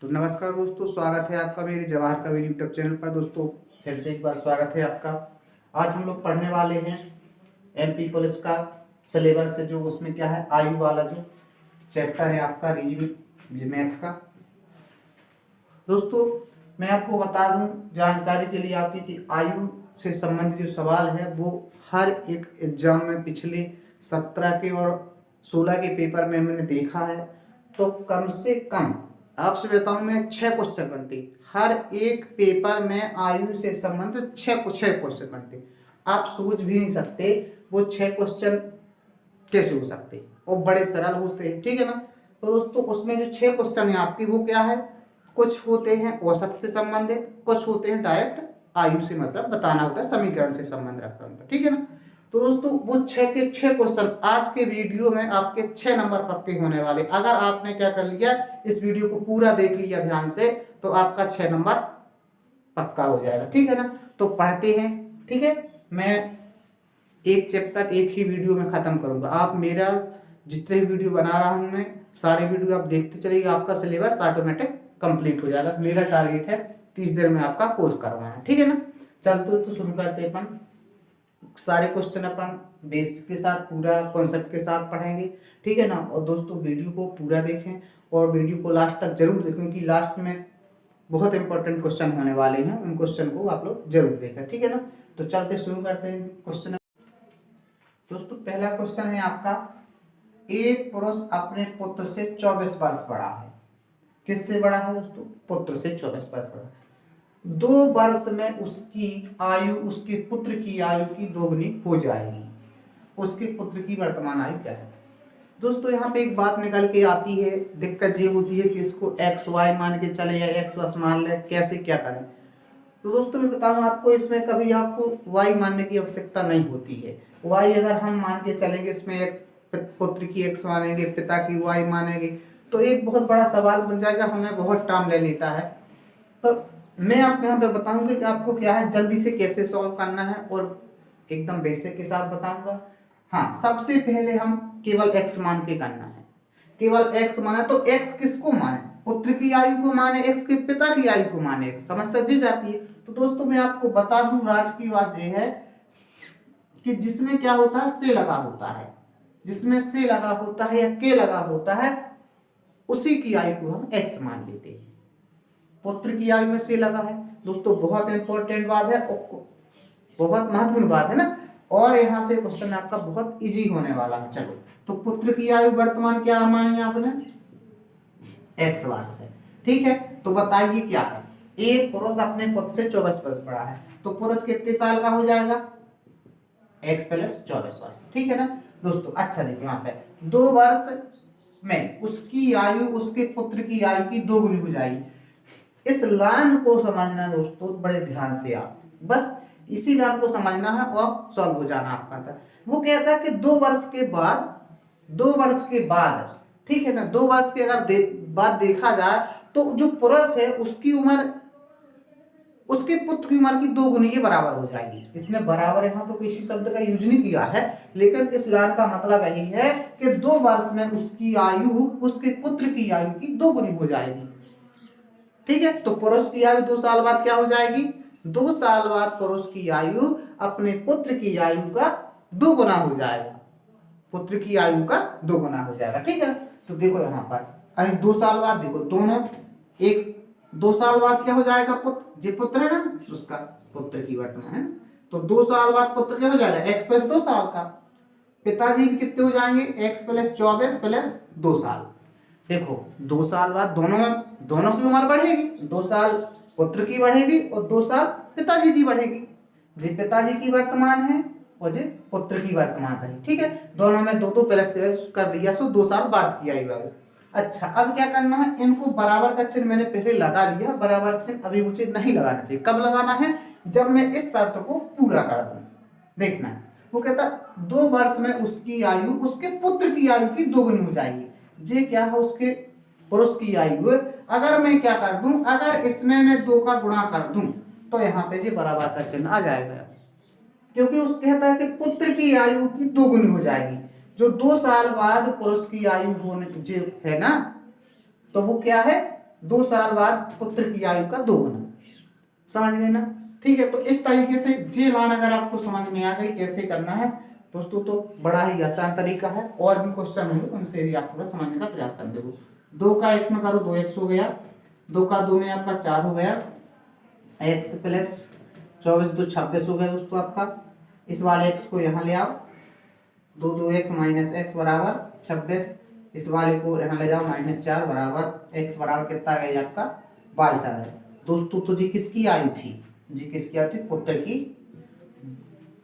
तो नमस्कार दोस्तों, स्वागत है आपका मेरे जवाहर कबीर यूट्यूब चैनल पर। दोस्तों फिर से एक बार स्वागत है आपका। आज हम लोग पढ़ने वाले हैं एमपी पुलिस का सिलेबस से, जो उसमें क्या है आयु वाला जो चैप्टर है आपका रीजनिंग मैथ का। दोस्तों मैं आपको बता दूं जानकारी के लिए आपकी कि आयु से संबंधित जो सवाल है वो हर एक एग्जाम में पिछले 17 के और 16 के पेपर में मैंने देखा है। तो कम से कम आपसे बताऊं मैं 6 क्वेश्चन बनते, हर एक पेपर में आयु से संबंधित 6 क्वेश्चन बनते। आप सोच भी नहीं सकते वो 6 क्वेश्चन कैसे हो सकते, और बड़े सरल होते हैं, ठीक है ना। तो दोस्तों उसमें जो 6 क्वेश्चन है आपकी वो क्या है, कुछ होते हैं औसत से संबंधित, कुछ होते हैं डायरेक्ट आयु से मतलब बताना होता है, समीकरण से संबंध रखता है, ठीक है ना। तो दोस्तों वो 6 के 6 क्वेश्चन आज के वीडियो में आपके 6 नंबर पक्के होने वाले। अगर आपने क्या कर लिया, इस वीडियो को पूरा देख लिया ध्यान से, तो आपका 6 नंबर पक्का हो जाएगा, ठीक है ना। तो पढ़ते हैं, ठीक है। मैं एक चैप्टर एक ही वीडियो में खत्म करूंगा। आप मेरा जितने वीडियो बना रहा हूं मैं, सारे वीडियो आप देखते चलिएगा, आपका सिलेबस ऑटोमेटिक कंप्लीट हो जाएगा। मेरा टारगेट है 30 दिन में आपका कोर्स करवाना, ठीक है ना। चलते तो शुरू करते हैं अपन। सारे क्वेश्चन अपन बेस के साथ पूरा कॉन्सेप्ट के साथ पढ़ेंगे, ठीक है ना। और दोस्तों वीडियो को पूरा देखें और वीडियो को लास्ट तक जरूर देखें, क्योंकि लास्ट में बहुत इंपॉर्टेंट क्वेश्चन होने वाले हैं, उन क्वेश्चन को आप लोग जरूर देखें, ठीक है ना। तो चलते शुरू करते हैं क्वेश्चन। दोस्तों पहला क्वेश्चन है आपका, एक पुरुष अपने पुत्र से 24 वर्ष बड़ा है। किससे बड़ा है दोस्तों? पुत्र से 24 वर्ष बड़ा है। 2 वर्ष में उसकी आयु उसके पुत्र की आयु की दोगुनी हो जाएगी। उसके पुत्र की वर्तमान आयु क्या है? दोस्तों यहाँ पे एक बात निकल के आती है, दिक्कत ये होती है कि इसको एक्स वाई मान के चले या एक्स मान ले, कैसे क्या करें। तो दोस्तों मैं बताऊं आपको, इसमें कभी आपको वाई मानने की आवश्यकता नहीं होती है। वाई अगर हम मान के चलेंगे, इसमें एक पुत्र की एक्स मानेंगे, पिता की वाई मानेंगे, तो एक बहुत बड़ा सवाल बन जाएगा, हमें बहुत टाइम ले लेता है। तो मैं आपको यहाँ पे बताऊंगा कि आपको क्या है जल्दी से कैसे सॉल्व करना है, और एकदम बेसिक के साथ बताऊंगा। हाँ, सबसे पहले हम केवल एक्स मान के करना है। केवल एक्स माने तो एक्स किसको माने? पुत्र की आयु को माने, एक्स के पिता की आयु को माने, समझ समझी जाती है। तो दोस्तों मैं आपको बता दूं, राज की बात यह है कि जिसमें क्या होता है से लगा होता है, जिसमें से लगा होता है या के लगा होता है, उसी की आयु को हम एक्स मान लेते हैं। पुत्र की आयु में से लगा है दोस्तों, बहुत इंपॉर्टेंट बात है, बहुत महत्वपूर्ण बात है ना। और यहां से क्वेश्चन आपका बहुत इजी होने वाला है। चलो, तो पुत्र की आयु वर्तमान क्या मानी आपने? एक्स वर्ष है, ठीक है। तो बताइए क्या है, एक पुरुष अपने पुत्र से 24 वर्ष बड़ा है, तो पुरुष कितने साल का हो जाएगा? एक्स प्लस 24 वर्ष, ठीक है ना दोस्तों। अच्छा देखिए यहाँ पे 2 वर्ष में उसकी आयु उसके पुत्र की आयु की दोगुनी हो जाएगी। इस लाइन को समझना है दोस्तों बड़े ध्यान से, आप बस इसी लाइन को समझना है और सॉल्व हो जाना आपका आंसर। वो कहता है कि 2 वर्ष के बाद, 2 वर्ष के बाद, ठीक है ना, 2 वर्ष के अगर बाद देखा जाए तो जो पुरुष है उसकी उम्र उसके पुत्र की उम्र की 2 गुनी के बराबर हो जाएगी। इसमें बराबर यहाँ तो किसी शब्द का यूज नहीं किया है, लेकिन इस लाइन का मतलब यही है कि 2 वर्ष में उसकी आयु उसके पुत्र की आयु की 2 गुनी हो जाएगी, ठीक है। तो पुरुष की आयु 2 साल बाद क्या हो जाएगी? 2 साल बाद पुरुष की आयु अपने पुत्र की आयु का 2 गुना हो जाएगा, पुत्र की आयु का 2 गुना हो जाएगा, ठीक है। तो देखो यहाँ पर अभी 2 साल बाद देखो दोनों एक 2 साल बाद क्या हो जाएगा? पुत्र, जे पुत्र है ना उसका पुत्र की वर्तमान है, तो 2 साल बाद पुत्र क्या हो जाएगा? एक्स प्लस 2 साल का। पिताजी भी कितने हो जाएंगे? एक्स प्लस 24 प्लस 2 साल। देखो 2 साल बाद दोनों की उम्र बढ़ेगी, 2 साल पुत्र की बढ़ेगी और 2 साल पिताजी की बढ़ेगी। जी पिताजी की वर्तमान है और जी पुत्र की वर्तमान है, ठीक है। दोनों में 2 प्लस कर दिया, सो 2 साल बाद की आयु। अच्छा अब क्या करना है, इनको बराबर का चिन्ह मैंने पहले लगा लिया, बराबर चिन्ह अभी मुझे नहीं लगाना चाहिए। कब लगाना है? जब मैं इस शर्त को पूरा कर दूं। देखना है, वो कहता 2 वर्ष में उसकी आयु उसके पुत्र की आयु की 2 गुनी हो जाएगी। ये क्या है? उसके पुरुष की आयु। अगर मैं क्या कर दूं, अगर इसमें मैं 2 का गुणा कर दूं तो यहाँ पे जी बराबर का चिन्ह आ जाएगा, क्योंकि उस कहता है कि पुत्र की आयु की 2 गुनी हो जाएगी। जो 2 साल बाद पुरुष की आयु होने जो है ना, तो वो क्या है? 2 साल बाद पुत्र की आयु का 2 गुना। समझ गए ना? ठीक है, तो इस तरीके से जे मान अगर आपको समझ में आ गई कैसे करना है दोस्तों, तो बड़ा ही आसान तरीका है। और भी क्वेश्चन होंगे उनसे भी आप थोड़ा समझने का प्रयास कर दो। 2 का x में करो 2x हो गया, 2 का 2 में आपका 4 हो गया, x प्लस 24 2 26 हो गया दोस्तों आपका। इस वाले x को यहाँ ले आओ, 2x माइनस x बराबर 26। इस वाले को यहाँ ले जाओ -4 बराबर x बराबर कितना आ गया आपका 22 आ गया दोस्तों। तो जी किसकी आयु थी? जी किसकी आयु थी? पुत्र की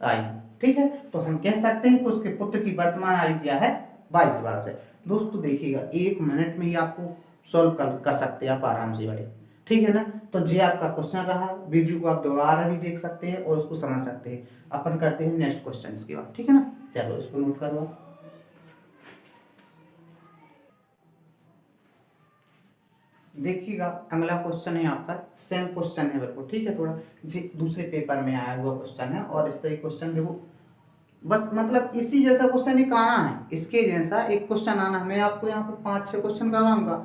आयु। ठीक है, तो हम कह सकते हैं कि उसके पुत्र की वर्तमान आयु क्या है? 22 वर्ष है दोस्तों। देखिएगा 1 मिनट में ही आपको सॉल्व कर सकते हैं आप आराम से बड़े। ठीक है ना? तो ये आपका क्वेश्चन रहा। वीडियो को आप दोबारा भी देख सकते हैं और उसको समझ सकते हैं। अपन करते हैं नेक्स्ट क्वेश्चन इसके बाद। ठीक है ना? चलो इसको नोट करो। देखिएगा अगला क्वेश्चन है आपका, सेम क्वेश्चन है बिल्कुल। ठीक है, थोड़ा जी दूसरे पेपर में आया हुआ क्वेश्चन है और इस तरह क्वेश्चन देखो, बस मतलब इसी जैसा क्वेश्चन एक आना है, इसके जैसा एक क्वेश्चन आना है। मैं आपको यहाँ पे 5-6 क्वेश्चन करवाऊंगा,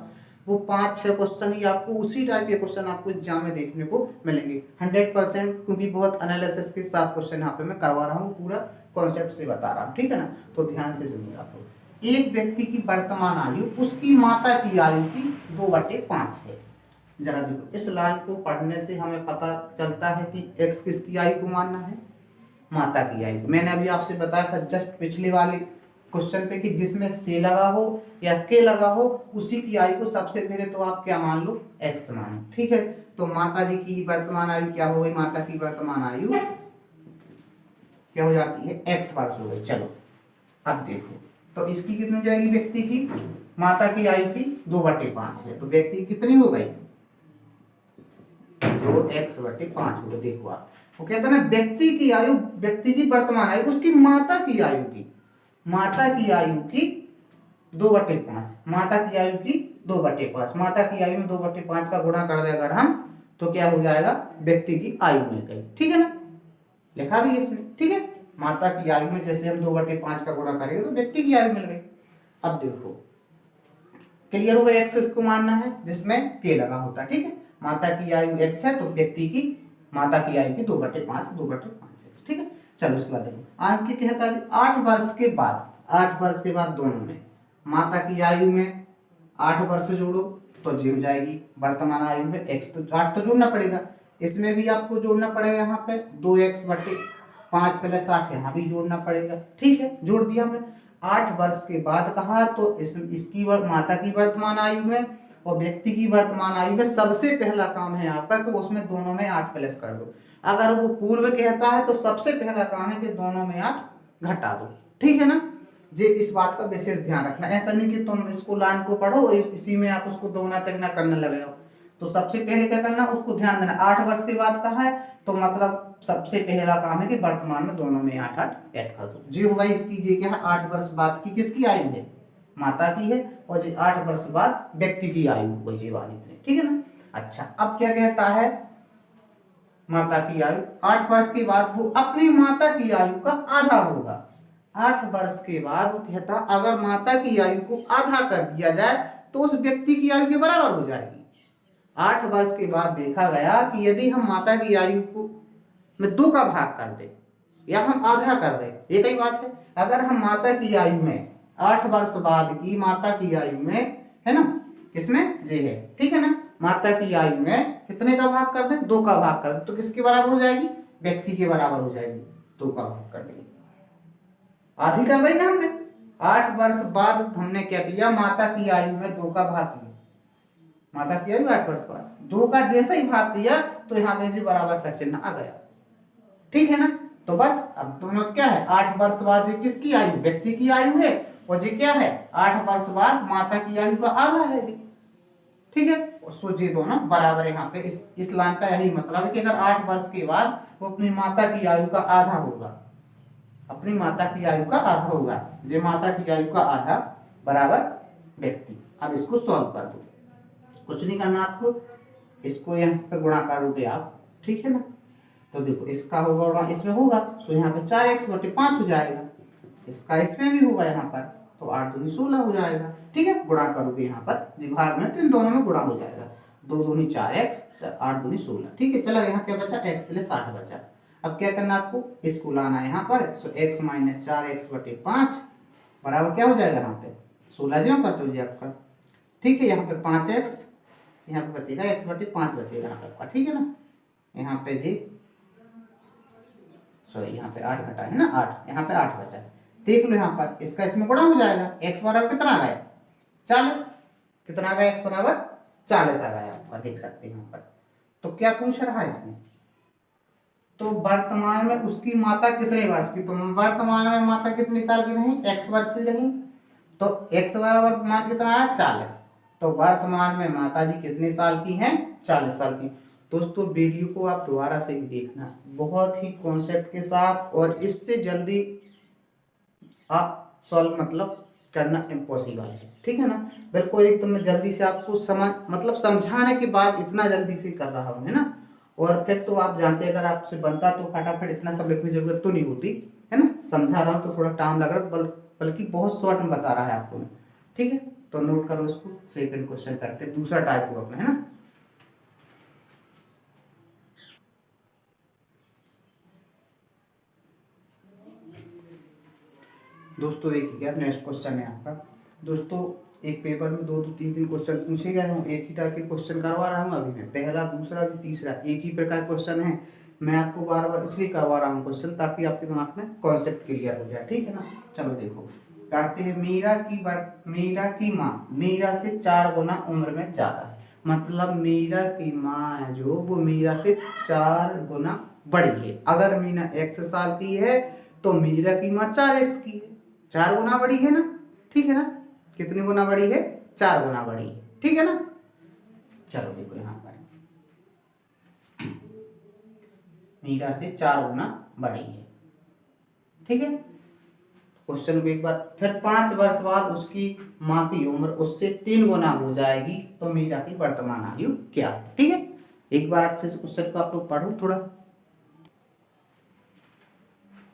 वो 5-6 क्वेश्चन ही आपको उसी टाइप के क्वेश्चन आपको एग्जाम में देखने को मिलेंगे 100%, क्योंकि बहुत एनालिसिस के साथ क्वेश्चन यहाँ पे मैं करवा रहा हूँ, पूरा कॉन्सेप्ट से बता रहा हूँ। ठीक है ना? तो ध्यान से सुनिए आप लोग। एक व्यक्ति की वर्तमान आयु उसकी माता की आयु की 2/5 है। जरा देखो, इस लाइन को पढ़ने से हमें पता चलता है कि x किसकी आयु को मानना है? माता की आयु। मैंने अभी आपसे बताया था जस्ट पिछले वाले क्वेश्चन पे कि जिसमें से लगा हो या के लगा हो उसी की आयु को सबसे पहले तो आप क्या मान लो? x मानो। ठीक है, तो माता जी की वर्तमान आयु क्या हो गई? माता की वर्तमान आयु क्या हो जाती है? x वर्ष हो गई। चलो अब देखो, तो इसकी कितनी हो जाएगी? व्यक्ति की माता की आयु की 2/5 है, तो व्यक्ति की कितनी हो गई? 2x/5 हो गई। देखो आप, वो कहते हैं ना व्यक्ति की आयु, व्यक्ति की वर्तमान आयु उसकी माता की आयु की, माता की आयु की 2/5, माता की आयु की 2/5, माता की आयु में 2/5 का गुणा कर दे अगर हम, तो क्या हो जाएगा? व्यक्ति की आयु मिल गई। ठीक है ना? लिखा भी इसमें। ठीक है, माता की आयु में जैसे हम 2/5 का गुणा करेंगे तो व्यक्ति की आयु मिल गई। अब देखो क्लियर हो गया, एक्स को मानना है जिसमें के लगा होता है। ठीक है, माता की आयु x है तो व्यक्ति की माता की आयु की 2/5 ठीक है। चलो उसके बाद देखो, आगे कहता है 8 वर्ष के बाद, 8 वर्ष के बाद दोनों में माता की आयु में 8 वर्ष जोड़ो तो जी हो जाएगी वर्तमान आयु में x, तो 8 तो जोड़ना पड़ेगा, इसमें भी आपको जोड़ना पड़ेगा। यहाँ पे 2x/5 + 8 यहाँ भी जोड़ना पड़ेगा। ठीक है, जोड़ दिया हमने। 8 वर्ष के बाद कहा तो इसकी माता की वर्तमान आयु में और व्यक्ति की वर्तमान आयु में सबसे पहला काम है आपका कि उसमें दोनों में 8 प्लस कर दो। अगर वो पूर्व कहता है तो सबसे पहला काम है कि दोनों में 8 घटा दो। ठीक है ना? जे इस बात का विशेष ध्यान रखना, ऐसा नहीं कि तुम इसको लाइन को पढ़ो इसी में आप उसको दोगुना तिगुना करने लगे हो। तो सबसे पहले क्या करना, उसको ध्यान देना। 8 वर्ष के बाद कहा है तो मतलब सबसे पहला काम है कि वर्तमान में दोनों में 8 ऐड कर दो। जी होगा इसकी, जी क्या है? 8 वर्ष बाद की किसकी आयु है? माता की है, और जी 8 वर्ष बाद व्यक्ति की आयु हो गई वाली। ठीक है ना? अच्छा, अब क्या कहता है? माता की आयु 8 वर्ष के बाद वो अपनी माता की आयु का आधा होगा। 8 वर्ष के बाद वो कहता अगर माता की आयु को आधा कर दिया जाए तो उस व्यक्ति की आयु के बराबर हो जाएगी। 8 वर्ष के बाद देखा गया कि यदि हम माता की आयु को में 2 का भाग कर दे या हम आधा कर दे, एक ही बात है। अगर हम माता की आयु में 8 वर्ष बाद की माता की आयु में, है ना, किसमें? जे है। ठीक है ना? माता की आयु में कितने का भाग कर दे? 2 का भाग कर दे, तो किसके बराबर हो जाएगी? व्यक्ति के बराबर हो जाएगी। 2 का भाग कर देंगे, आधी कर देंगे हमने। 8 वर्ष बाद हमने क्या किया? माता की आयु में 2 का भाग किया। माता की आयु 8 वर्ष बाद 2 का जैसे ही भाग किया तो यहाँ पे जी बराबर का चिन्ह आ गया। ठीक है ना? तो बस अब दोनों क्या है? 8 वर्ष बाद किसकी आयु? व्यक्ति की आयु है, और जी क्या है? 8 वर्ष बाद माता की आयु का आधा है। ठीक है, सो जी दोनों बराबर। यहाँ पे इस लाइन का यही मतलब है कि अगर 8 वर्ष के बाद वो अपनी माता की आयु का आधा होगा, अपनी माता की आयु का आधा होगा, जो माता की आयु का आधा बराबर व्यक्ति। अब इसको सॉल्व कर दो, कुछ नहीं करना आपको, इसको यहाँ पे गुणा करोगे आप। ठीक है ना? तो देखो इसका होगा गुणा इसमें होगा, तो यहाँ पे 4x/5 हो जाएगा, इसका इसमें भी होगा यहाँ पर, तो 8 दूनी 16 हो जाएगा। ठीक है, गुणा करोगे यहाँ पर विभाग में तो इन दोनों में गुणा हो जाएगा। 2 दूनी 4x, 8 दूनी 16। ठीक है, चलो यहाँ क्या बचा, x प्लस 8 बचा। अब क्या करना आपको, इसको लाना है यहाँ पर। सो x माइनस 4x/5 बराबर क्या हो जाएगा यहाँ पे 16 जो का तो जी आपका। ठीक है, यहाँ पे 5x, यहाँ पे बचेगा x/5 बचेगा यहाँ पे आपका। ठीक है ना, यहाँ पे जी सॉरी यहाँ पे 8 घटा है ना, 8 यहाँ पे 8 बचा। देख लो यहाँ पर इसका इसमें गुणा हो जाएगा। x बराबर कितना आ गया 40, कितना आ गया x बराबर 40 आ गया आपका, देख सकते हैं यहाँ पर। तो क्या पूछ रहा है इसमें, तो वर्तमान में उसकी माता कितने वर्ष की, तो वर्तमान में माता कितने साल की रही, x वर्ष की रही। तो x बराबर मान कितना आया 40, तो वर्तमान में माता जी कितने साल की हैं 40 साल की। दोस्तों वीडियो को आप दोबारा से भी देखना, बहुत ही कॉन्सेप्ट के साथ, और इससे जल्दी आप सॉल्व मतलब करना इम्पॉसिबल है। ठीक है ना, बिल्कुल एकदम मैं जल्दी से आपको समझ मतलब समझाने के बाद इतना जल्दी से कर रहा हूँ, है ना। और फिर तो आप जानते हैं अगर आपसे बनता तो फटाफट इतना सब लिखने की जरूरत तो नहीं होती, है ना। समझा रहा हूँ तो थोड़ा टाइम लग रहा है, बल्कि बहुत शॉर्ट में बता रहा है आपको। ठीक है, तो नोट करो इसको। सेकंड क्वेश्चन करते हैं, दूसरा टाइप को अपना, है ना। दोस्तों देखिए क्या नेक्स्ट क्वेश्चन है आपका। दोस्तों एक पेपर में 2-3 क्वेश्चन पूछे गए हों, एक ही टाइप के क्वेश्चन करवा रहा हूँ अभी मैं, पहला दूसरा तीसरा एक ही प्रकार क्वेश्चन है। मैं आपको बार बार इसलिए करवा रहा हूँ क्वेश्चन ताकि आपके दिमाग में कॉन्सेप्ट क्लियर हो जाए। ठीक है ना, चलो देखो करते हैं। मीरा की माँ मीरा से 4 गुना उम्र में ज्यादा है, मतलब मीरा की माँ है जो वो मीरा से 4 गुना बड़ी है। अगर मीना x साल की है तो मीरा की माँ 4x की है, 4 गुना बड़ी है ना। ठीक है ना, कितनी गुना बड़ी है 4 गुना बड़ी है। ठीक है ना, चलो देखो यहाँ पर मीरा से 4 गुना बड़ी है। ठीक है, क्वेश्चन को एक बार फिर 5 वर्ष बाद उसकी माँ की उम्र उससे 3 गुना हो जाएगी, तो मीरा की वर्तमान आयु क्या। ठीक है, एक बार अच्छे से क्वेश्चन को आप लोग पढ़ो थोड़ा।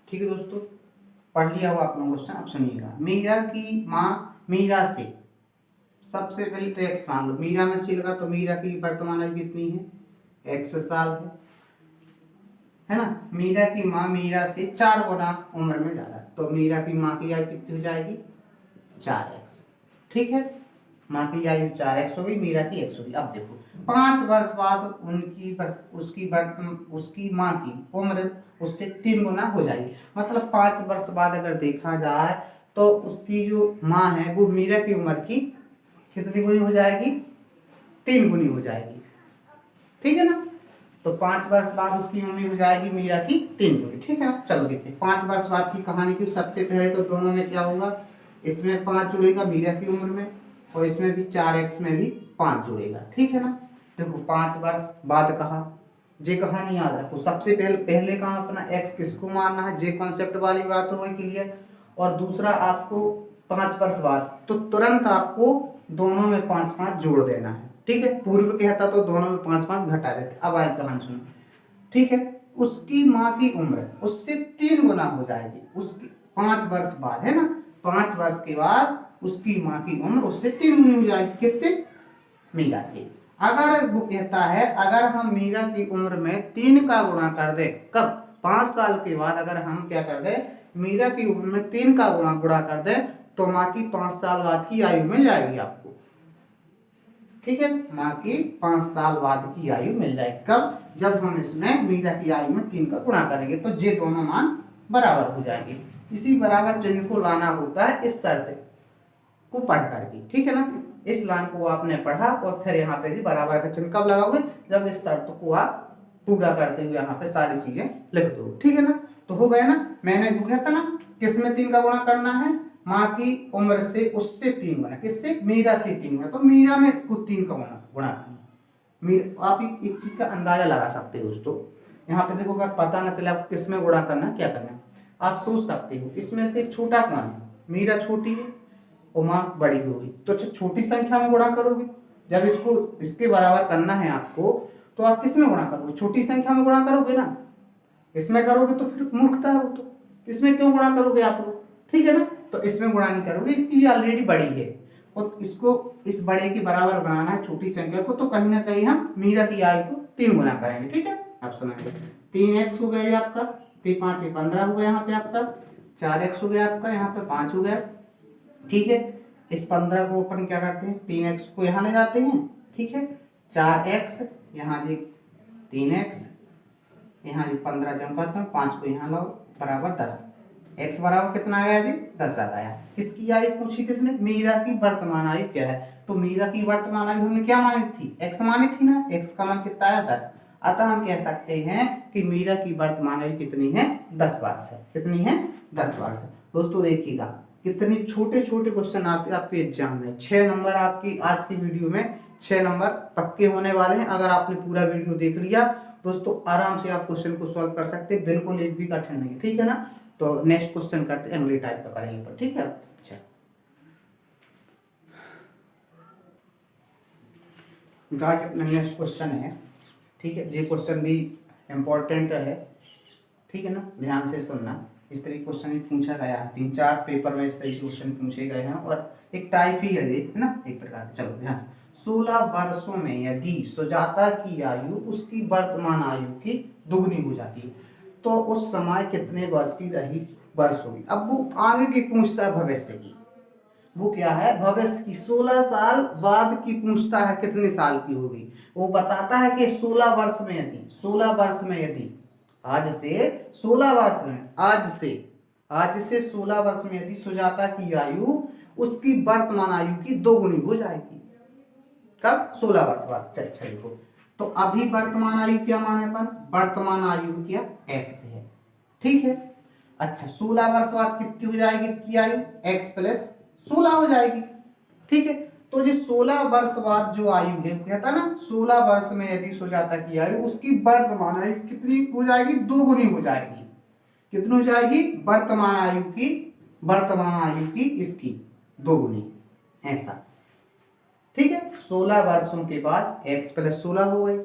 ठीक है दोस्तों, पढ़ लिया हुआ आप लोग क्वेश्चन, आप सुनिएगा। मीरा की माँ मीरा से, सबसे पहले तो x मान लो, मीरा में सी लगा तो मीरा की वर्तमान आयु कितनी है x साल है ना। मीरा की माँ मीरा से 4 गुना उम्र में ज्यादा, तो मीरा की माँ की आयु कितनी हो जाएगी 4x। ठीक है, माँ की आयु 4x हो गई, मीरा की x हो गई। अब देखो 5 वर्ष बाद उसकी माँ की उम्र उससे 3 गुना हो जाएगी, मतलब 5 वर्ष बाद अगर देखा जाए तो उसकी जो माँ है वो मीरा की उम्र की कितनी गुनी हो जाएगी 3 गुनी हो जाएगी। ठीक है ना, तो 5 वर्ष बाद उसकी मम्मी हो जाएगी मीरा की 3 गुनी। ठीक है ना, चलो देखते हैं 5 वर्ष बाद की कहानी की। सबसे पहले तो दोनों में क्या होगा, इसमें 5 जुड़ेगा मीरा की उम्र में, और इसमें भी 4x में भी 5 जुड़ेगा। ठीक है ना, देखो 5 वर्ष बाद कहा, जे कहानी याद रखो। सबसे पहले कहा अपना x किसको मारना है, जे कॉन्सेप्ट वाली बात हो गई क्लियर। और दूसरा आपको 5 वर्ष बाद तो तुरंत आपको दोनों में 5-5 जोड़ देना है। ठीक है, पूर्व कहता तो दोनों में 5-5 घटा देते। अब आए कहानी सुनो। ठीक है, उसकी माँ की उम्र उससे 3 गुना हो जाएगी उसकी 5 वर्ष बाद, है ना। 5 वर्ष के बाद उसकी माँ की उम्र उससे 3 गुनी हो जाएगी, किससे मीरा से। अगर वो कहता है अगर हम मीरा की उम्र में 3 का गुणा कर दे, कब 5 साल के बाद अगर हम क्या कर दे मीरा की उम्र में 3 का गुणा कर दे, तो माँ की 5 साल बाद की आयु मिल जाएगी आपको। ठीक है, माँ की 5 साल बाद की आयु मिल जाएगी, कब, जब हम इसमें मीरा की आयु में 3 का गुणा करेंगे, तो ये दोनों मान बराबर हो जाएंगे। इसी बराबर चिन्ह को लाना होता है इस शर्त को पढ़ करके। ठीक है ना, इस लाइन को आपने पढ़ा और फिर यहाँ पे जी बराबर का चिन्ह कब लगाओगे, जब इस शर्त को आप पूरा करते हुए यहाँ पे सारी चीजें लिख दो। ठीक है ना, तो हो गया ना। मैंने लिखा था ना किसमें 3 का गुणा करना है, माँ की उम्र से उससे 3 गुना, किससे मीरा से 3 गुना, तो मीरा में खुद 3 का गुणा करना। आप एक चीज का अंदाजा लगा सकते हो दोस्तों। यहाँ पे देखो अगर पता ना चले आपको किसमें गुणा करना क्या करना, आप सोच सकते हो इसमें से छोटा कौन है, मीरा छोटी है और माँ बड़ी होगी, तो छोटी संख्या में गुणा करोगे। जब इसको इसके बराबर करना है आपको, तो आप किस में गुणा करोगे, छोटी संख्या में गुणा करोगे ना। इसमें करोगे तो फिर मूर्खता है वो, तो इसमें क्यों गुणा करोगे आप लोग। ठीक है ना, तो इसमें गुणा नहीं करोगे क्योंकि ये ऑलरेडी बड़ी है। और इसको इस बड़े के बराबर बनाना है छोटी संख्या को, तो कहीं ना कहीं हम मीरा की आयु को 3 गुना करेंगे। ठीक है, आप सुनाइए। 3x हो गया आपका, 3 5 15 हो गया यहाँ पे आपका, 4x हो गया आपका, यहाँ पे 5 हो गया। ठीक है, इस 15 को अपन क्या करते हैं, 3x को यहाँ ले जाते हैं। ठीक है, 4x यहाँ जी 3x यहाँ जी 15 जम करता हूँ, 5 को यहाँ लाओ बराबर 10। x बराबर कितना आ गया जी, 10 आ गया। किसकी आयु पूछी किसने, मीरा की वर्तमान आयु क्या है। तो मीरा की वर्तमान आयु हमने क्या मानी थी, x मानी थी ना, x का मान कितना है 10। अतः हम कह सकते हैं कि मीरा की वर्तमान आयु कितनी है, 10 वर्ष है। कितनी है, 10 वर्ष है। दोस्तों देखिएगा कितने छोटे छोटे क्वेश्चन आते हैं आपके एग्जाम में। 6 नंबर आपकी आज की वीडियो में 6 नंबर पक्के होने वाले हैं। अगर आपने पूरा वीडियो देख लिया दोस्तों, आराम से आप क्वेश्चन को सॉल्व कर सकते हैं, बिल्कुल एक भी कठिन नहीं है। ठीक है ना, तो नेक्स्ट क्वेश्चन करते हैं, अगले टाइप का करेंगे पर। ठीक है, अच्छा गाइस अपना नेक्स्ट क्वेश्चन है। ठीक है, ये क्वेश्चन भी इम्पोर्टेंट है। ठीक है ना, ध्यान से सुनना। इस तरीके क्वेश्चन भी पूछा गया है, 3-4 पेपर में इस तरीके क्वेश्चन पूछे गए हैं और एक टाइप ही है ये, है ना, एक प्रकार। चलो ध्यान से। 16 वर्षों में यदि सुजाता की आयु उसकी वर्तमान आयु की दुगनी हो जाती है तो उस समय कितने वर्ष की रही वर्ष होगी। अब वो आगे की पूछता है भविष्य की, वो क्या है, भविष्य की 16 साल बाद की पूछता है कितने साल की होगी। वो बताता है कि 16 वर्ष में यदि, 16 वर्ष में यदि, आज से 16 वर्ष में, आज से 16 वर्ष में यदि सुजाता की आयु उसकी वर्तमान आयु की 2 गुनी हो जाएगी। कब, 16 वर्ष बाद। अच्छा देखो, तो अभी वर्तमान आयु क्या माने अपन, वर्तमान आयु क्या x है। ठीक है, अच्छा 16 वर्ष बाद कितनी हो जाएगी इसकी आयु, x प्लस 16 हो जाएगी। ठीक है, तो जो 16 वर्ष बाद जो आयु है, कहता ना 16 वर्ष में यदि सुजाता की आयु उसकी वर्तमान आयु कितनी हो जाएगी, 2 गुनी हो जाएगी। कितनी हो जाएगी, वर्तमान आयु की इसकी 2 गुनी, ऐसा। ठीक है, 16 वर्षों के बाद x प्लस 16 हो गई,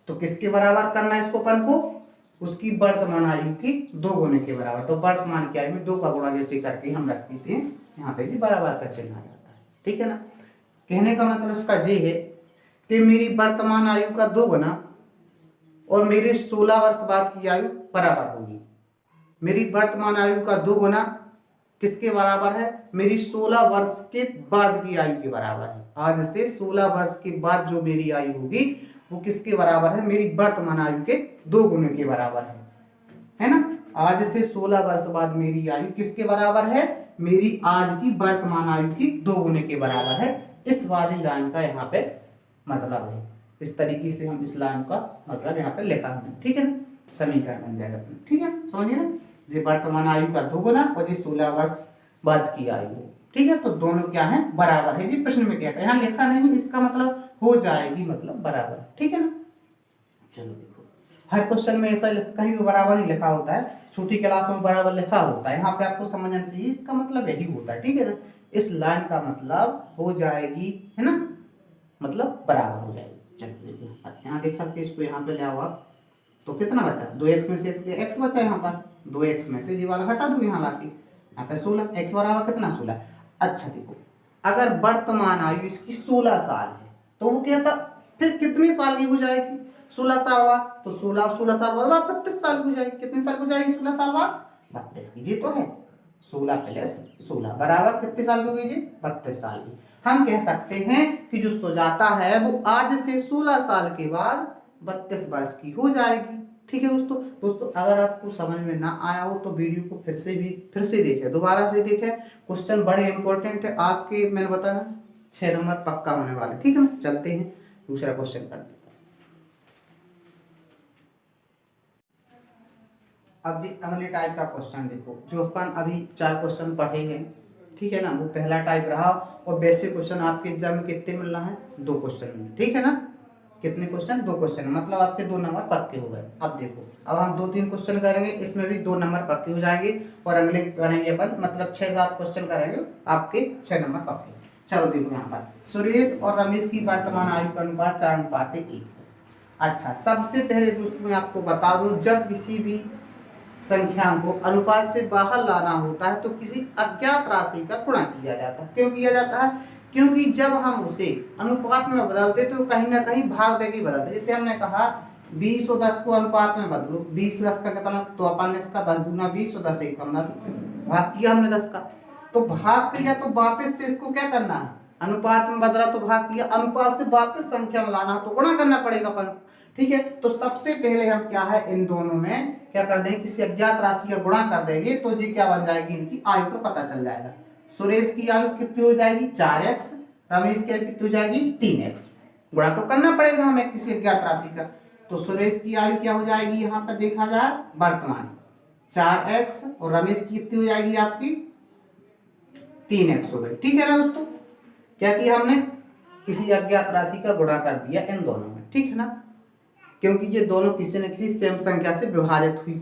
तो किसके बराबर करना है इसको अपन को, उसकी वर्तमान आयु की 2 गुने के बराबर। तो वर्तमान की आयु में 2 का गुणा जैसे करके हम रख देते हैं, यहाँ पे जी बराबर का चिन्ह आ जाता है। ठीक है ना, कहने का मतलब उसका ये है कि मेरी वर्तमान आयु का 2 गुना और मेरे 16 वर्ष बाद की आयु बराबर होगी। मेरी वर्तमान आयु का 2 गुना किसके बराबर है, मेरी 16 वर्ष के बाद की आयु के बराबर है। आज से 16 वर्ष के बाद जो मेरी आयु होगी वो किसके बराबर है, मेरी वर्तमान आयु के 2 गुने के बराबर है ना। आज से 16 वर्ष बाद मेरी आयु किसके बराबर है, मेरी आज की वर्तमान आयु की 2 गुने के बराबर है। इस वाली लाइन का यहाँ पे मतलब है, इस तरीके से हम इस लाइन का मतलब यहाँ पे लिखा हमने। ठीक है ना, समीकरण बन जाएगा। ठीक है, समझिए ना, ये वर्तमान आयु का 2 गुना और ये 16 वर्ष बाद की आयु। ठीक है, तो दोनों क्या है, बराबर है जी। प्रश्न में क्या था, यहाँ लिखा नहीं, इसका मतलब हो जाएगी, मतलब बराबर। ठीक है ना, चलो देखो, हर क्वेश्चन में ऐसा कहीं भी बराबर नहीं लिखा होता है, छोटी क्लास में बराबर लिखा होता है, यहाँ पे आपको समझना चाहिए इसका मतलब यही होता है। ठीक है ना, इस लाइन का मतलब हो जाएगी, है ना, मतलब बराबर हो जाएगी। चलो देखो, यहाँ देख सकते हैं, इसको यहाँ पे ले आओ आप, तो कितना बचा, 2x में से x बचा, यहाँ पर 2x में से जी वाला हटा दो, यहाँ लाके यहाँ पे 16, x बराबर कितना 16। अच्छा देखो, अगर वर्तमान आयु इसकी 16 साल है तो वो क्या था, फिर कितने साल की हो जाएगी, 16 साल बाद, तो 16 साल बाद 32 साल की हो जाएगी। कितने साल की हो जाएगी 16 साल बाद, 32 की। जी तो है 16 प्लस 16 बराबर कितने साल की होगी जी, 32 साल की। हम कह सकते हैं कि जो सुजाता है वो आज से 16 साल के बाद 32 वर्ष की हो जाएगी। ठीक है दोस्तों, अगर आपको समझ में ना आया हो तो वीडियो को फिर से देखें, दोबारा से देखें। क्वेश्चन बड़े इंपॉर्टेंट है आपके, मैंने बताया 6 नंबर पक्का होने वाले। ठीक है ना, चलते हैं दूसरा क्वेश्चन करते हैं। अब जी अगले टाइप का क्वेश्चन देखो, जो अपन अभी 4 क्वेश्चन पढ़े हैं, ठीक है ना, वो पहला टाइप रहा। और वैसे क्वेश्चन आपके एग्जाम में कितने मिल रहा है, 2 क्वेश्चन मिल, ठीक है ना, कितने क्वेश्चन, 2 क्वेश्चन, मतलब आपके 2 नंबर पक्के हो गए। अब देखो, अब हम 2-3 क्वेश्चन करेंगे, इसमें भी 2 नंबर पक्के हो जाएंगे, और अगले करेंगे अपन मतलब 6-7 क्वेश्चन करेंगे, आपके 6 नंबर पक्के। चलो देखो, यहाँ पर सुरेश और रमेश की वर्तमान आयु का अनुपात 4:1। अच्छा, सबसे पहले दोस्तों मैं आपको बता दूं, जब किसी भी संख्या को अनुपात से बाहर लाना होता है तो किसी अज्ञात राशि का गुणा किया जाता है। क्यों किया जाता है, क्योंकि जब हम उसे अनुपात में बदलते तो कहीं ना कहीं भाग देके बदलते। जैसे हमने कहा 20 और 10 को अनुपात में बदलो, 20 10 का कितना, तो अपन ने इसका 10 दूना 20 और 10 एक कम 10, भाग किया हमने 10 का, तो भाग किया तो वापस से इसको क्या करना है, अनुपात में बदला तो भाग किया, अनुपात से वापस संख्या में लाना तो गुणा करना पड़ेगा अपन। ठीक है, तो सबसे पहले हम क्या है इन दोनों में क्या कर देंगे, किसी अज्ञात राशि का गुणा कर देंगे तो जी क्या बन जाएगी, इनकी आयु का पता चल जाएगा। सुरेश की आयु कितनी हो जाएगी 4x, रमेश की आयु कितनी हो जाएगी 3x, गुणा तो करना पड़ेगा हमें किसी अज्ञात राशि का। तो सुरेश की आयु क्या हो जाएगी, यहाँ पर देखा जाए वर्तमान 4x और रमेश की कितनी हो जाएगी आपकी 3x हो गई। ठीक है ना दोस्तों, क्या किया हमने, किसी अज्ञात राशि का गुणा कर दिया इन दोनों में। ठीक है ना, क्योंकि ये दोनों किसी न किसी सेम संख्या से विभाजित हुई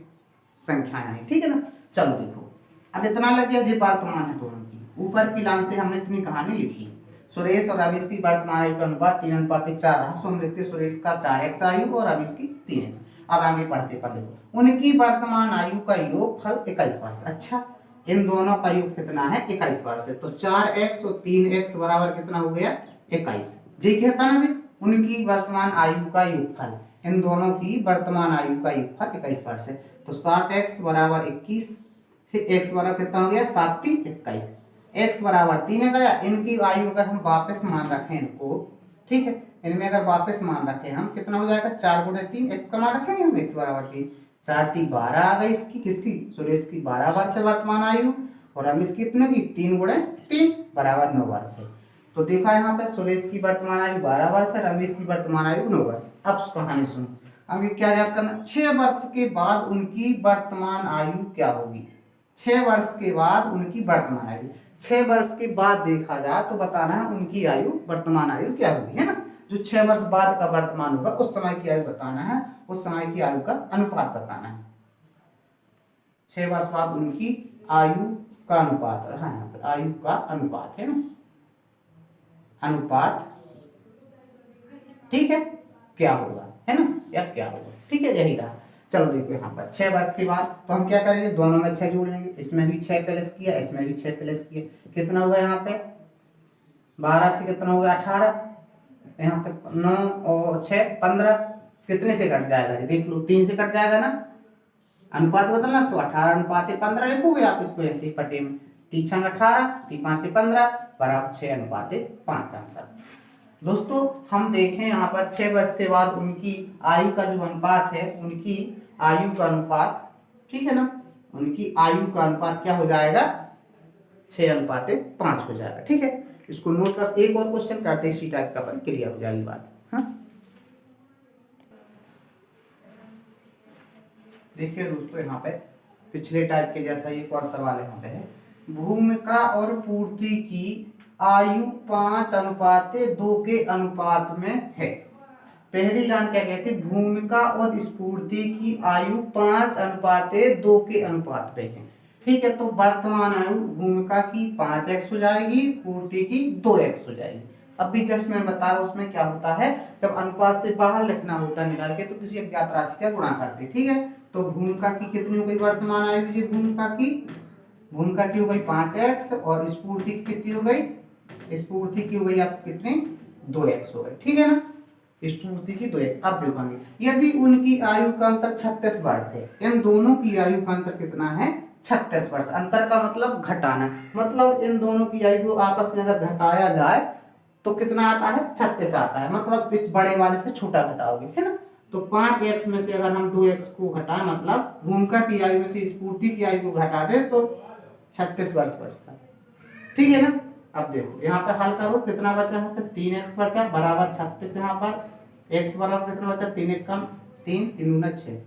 संख्याएं हैं। ठीक है ना, चलो देखो अब इतना लग गया, ये वर्तमान है दोनों की। ऊपर की लाइन से हमने इतनी कहानी लिखी, सुरेश और रमेश की वर्तमान आयु का अनुपात 3:4 रहा। सो हम लिखते सुरेश का 4x आयु और रमेश की 3x। अब आगे पढ़ते देखो, उनकी वर्तमान आयु का योगफल 21 वर्ष। अच्छा, इन दोनों का योग कितना है 21 वर्ष है, तो 4x और 3x बराबर कितना हो गया 21। जी कहता ना जी, उनकी वर्तमान आयु का योगफल, इन दोनों की वर्तमान आयु का योगफल 21 वर्ष है, तो 7x बराबर 21, फिर x बराबर कितना हो गया 7 3 21, x बराबर 3 है गया। इनकी आयु अगर हम वापस मान रखें इनको, ठीक है, इनमें अगर वापस मान रखें हम कितना हो जाएगा 4 गुणे 3, x का मान रखेंगे हम x बराबर 3, 4 3 12 आ गई इसकी, किसकी सुरेश की 12 वर्ष है वर्तमान आयु, और हम इसकी कितने की 3 गुणे 3 बराबर 9 वर्ष है। तो देखा यहाँ पे सुरेश की वर्तमान आयु 12 वर्ष है, रमेश की वर्तमान आयु 9 वर्ष। अब कहानी सुनो, अभी क्या याद करना, 6 वर्ष के बाद उनकी वर्तमान आयु क्या होगी, 6 वर्ष के बाद उनकी वर्तमान आयु, 6 वर्ष के बाद देखा जाए तो बताना है उनकी आयु वर्तमान आयु क्या होगी, है ना। जो 6 वर्ष बाद का वर्तमान होगा उस समय की आयु बताना है, उस समय की आयु का अनुपात बताना है। 6 वर्ष बाद उनकी आयु का अनुपात रहा है, यहाँ पर आयु का अनुपात है ना, अनुपात, ठीक है, क्या होगा, है ना, या क्या होगा। ठीक है, यही रहा। चलो देखो यहाँ पर 6 वर्ष के बाद तो हम क्या करेंगे, दोनों में 6 जोड़ लेंगे, इसमें भी 6 प्लस किया, इसमें भी 6 प्लस किया, कितना होगा यहाँ पे 12 से कितना होगा 18, यहाँ पे 9 और 6 15, कितने से कट जाएगा जी देख लो, 3 से कट जाएगा ना, अनुपात बदलना तो 18:15 लिखोगे आप इसको ऐसे ही पटे में, 3 6 18, 3 5 15 बराबर 6:5 आंसर। दोस्तों हम देखें यहाँ पर 6 वर्ष के बाद उनकी आयु का जो अनुपात है, उनकी आयु का अनुपात, ठीक है ना, उनकी आयु का अनुपात क्या हो जाएगा 6:5 हो जाएगा। ठीक है, इसको नोट कर, एक और क्वेश्चन करते इसी टाइप का पर क्लियर हो जाएगी बात। हाँ देखिए दोस्तों, यहाँ पे पिछले टाइप के जैसा एक और सवाल यहाँ पे है, भूमिका और पूर्ति की आयु 5:2 के अनुपात में है। पहली लाइन क्या कहती है, भूमिका और स्फूर्ति की आयु 5:2 के अनुपात में है। ठीक है, तो वर्तमान आयु भूमिका की 5x हो जाएगी, पूर्ति की 2x हो जाएगी। अभी जस्ट मैंने बताया उसमें क्या होता है, जब अनुपात से बाहर लिखना होता है निकाल के तो किसी अज्ञात राशि का गुणा करते। ठीक है, तो भूमिका की कितनी हो गई वर्तमान आयु जी, भूमिका की हो गई 5x, और स्फूर्ति की कितनी हो गई, स्फूर्ति की हो गई आपकी कितनी 2x हो गई। ठीक है ना, स्फूर्ति की 2x। अब देखोगे यदि उनकी आयु का अंतर 36 वर्ष है, इन दोनों की आयु का अंतर कितना है 36 वर्ष। अंतर का मतलब घटाना, मतलब इन दोनों की आयु को आपस में अगर घटाया जाए तो कितना आता है 36 आता है, मतलब इस बड़े वाले से छोटा घटाओगे, है ना। तो 5x में से अगर हम 2x को घटाएं, मतलब भूमिका की आयु में से स्फूर्ति की आयु को घटा दें तो 36 वर्ष बचता है। ठीक है ना, अब देखो यहाँ पे हल करो, कितना बचा है, 3x बचा बराबर 36, यहाँ पर x बराबर कितना बचा 3 1 कम 3 3 गुना 6,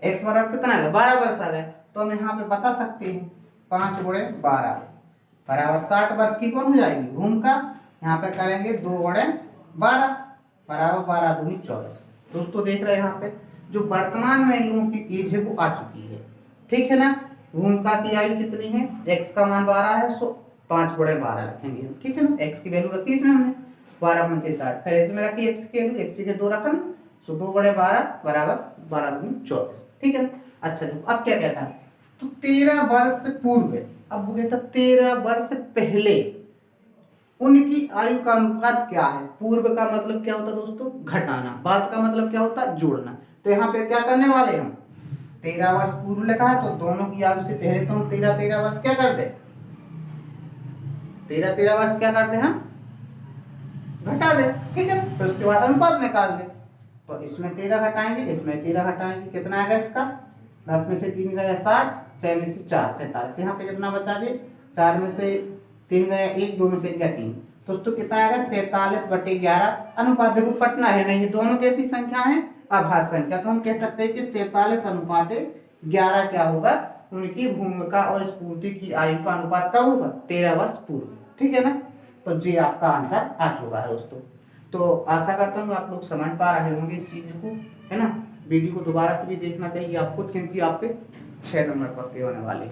x बराबर कितना है 12 वर्ष आ गए। तो हम यहाँ पे बता सकते हैं 5 गुणे 12 बराबर 60 वर्ष की कौन हो जाएगी भूमिका, यहाँ पे करेंगे 2 गुणे 12 बराबर 12 दूनी 24। दोस्तों देख रहे हैं यहाँ पे जो वर्तमान में इन लोगों की एज है वो आ चुकी है। ठीक है ना, भूमिका की आयु कितनी है, x का मान 12 है, सो 5 गुणे 12 रखेंगे हम। ठीक है ना, x की वैल्यू रखी इसमें हमने 12 पंचे 60, फिर इसमें रखी x की वैल्यू, x के 2 रखा ना, सो 2 गुणे 12 बराबर 12 दूनी 24। ठीक है ना, अच्छा देखो अब क्या कहता है, तो 13 वर्ष पूर्व, अब वो कहता 13 वर्ष पहले उनकी आयु का अनुपात क्या है। पूर्व का मतलब क्या होता है दोस्तों, घटाना, बाद का मतलब क्या होता है, जोड़ना। तो यहाँ पे क्या करने वाले हम, 13 वर्ष पूर्व लिखा है तो दोनों की आयु से पहले तो हम 13 वर्ष क्या कर दे, 13 वर्ष क्या करते हैं हम, घटा दे। ठीक है, तो उसके बाद अनुपात निकाल दे। तो इसमें 13 घटाएंगे, इसमें 13 घटाएंगे, कितना आएगा इसका, 10 में से 3 गया 7, 6 में से 4 47। यहाँ पे कितना बचा जी, 4 में से 3 गया 1, 2 में से गया 3, दोस्तों कितना आएगा 47/11। अनुपात देखो कटना है नहीं, दोनों कैसी संख्या है, अभाज्य संख्या। तो हम कह सकते हैं कि 47/11 क्या होगा, उनकी भूमिका और स्फूर्ति की आयु का अनुपात क्या होगा, 13 वर्ष पूर्व। ठीक है ना, तो जी आपका आंसर आ चुका है दोस्तों। तो आशा करता हूँ आप लोग समझ पा रहे होंगे इस चीज को, है ना। वीडियो को दोबारा से भी देखना चाहिए आपको, क्योंकि आपके 6 नंबर पक्के होने वाले।